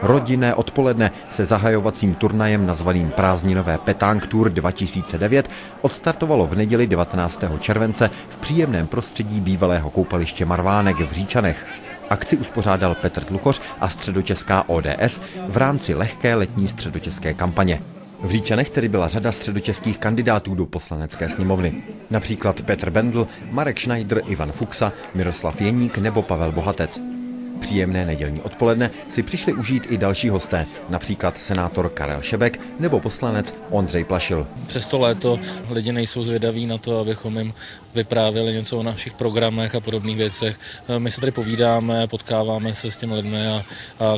Rodinné odpoledne se zahajovacím turnajem nazvaným Prázdninové Petang Tour 2009 odstartovalo v neděli 19. července v příjemném prostředí bývalého koupaliště Marvánek v Říčanech. Akci uspořádal Petr Tluchoř a středočeská ODS v rámci lehké letní středočeské kampaně. V Říčanech tedy byla řada středočeských kandidátů do poslanecké sněmovny. Například Petr Bendl, Marek Schneider, Ivan Fuxa, Miroslav Jeník nebo Pavel Bohatec. Příjemné nedělní odpoledne si přišli užít i další hosté, například senátor Karel Šebek nebo poslanec Ondřej Plašil. Přes to léto lidi nejsou zvědaví na to, abychom jim vyprávěli něco o našich programech a podobných věcech. My se tady povídáme, potkáváme se s těmi lidmi a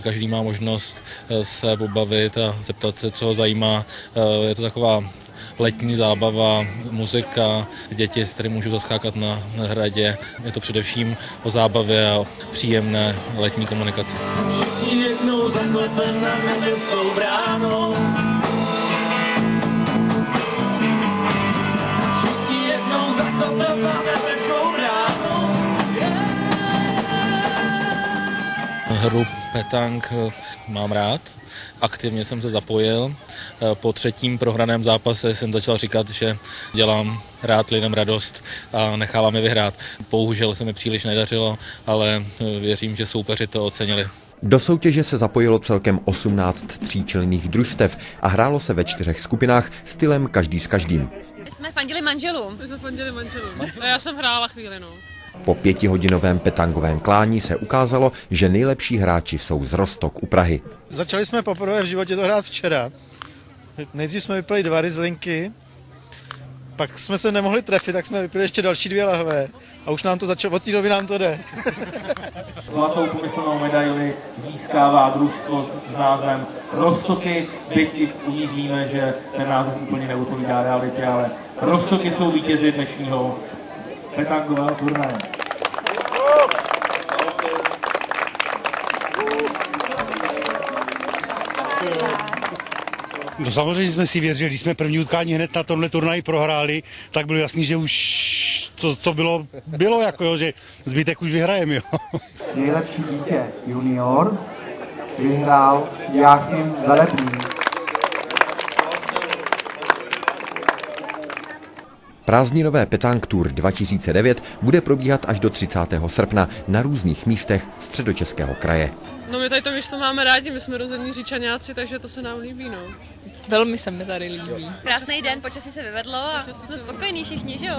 každý má možnost se pobavit a zeptat se, co ho zajímá. Je to taková letní zábava, muzika, děti, s kterými můžou zaskákat na hradě. Je to především o zábavě a příjemné letní komunikaci. Všichni jednou zaklepeme na nebeskou bránu. Všichni jednou zaklepeme na nebeskou bránu. Hru Petang mám rád, aktivně jsem se zapojil. Po třetím prohraném zápase jsem začal říkat, že dělám rád lidem radost a nechávám je vyhrát. Bohužel se mi příliš nedařilo, ale věřím, že soupeři to ocenili. Do soutěže se zapojilo celkem 18 tříčlenných družstev a hrálo se ve 4 skupinách stylem každý s každým. My jsme fandili manželům. A já jsem hrála chvíli, no. Po 5hodinovém petangovém klání se ukázalo, že nejlepší hráči jsou z Roztok u Prahy. Začali jsme poprvé v životě to hrát včera. Nejdřív jsme vypili 2 rizlinky, pak jsme se nemohli trefit, tak jsme vypili ještě další 2 lahve a už nám to začalo, od té doby nám to jde. Zlatou pomyslnou medaili získává družstvo s názvem Roztoky, byť i u nich víme, že ten název úplně neodpovídá realitě, ale Roztoky jsou vítězi dnešního petangového turnaje. No samozřejmě jsme si věřili, když jsme první utkání hned na tomhle turnaji prohráli, tak bylo jasný, že už co bylo jako jo, že zbytek už vyhrajeme. Jo. Nejlepší dítě junior vyhrál Jáchym Velebný. Prázdninové Petang Tour 2009 bude probíhat až do 30. srpna na různých místech Středočeského kraje. No my tady to místo máme rádi, my jsme rozhodní Říčaňáci, takže to se nám líbí, no. Velmi se mi tady líbí. Krásný den, počasí se vyvedlo a jsme spokojení všichni, že jo?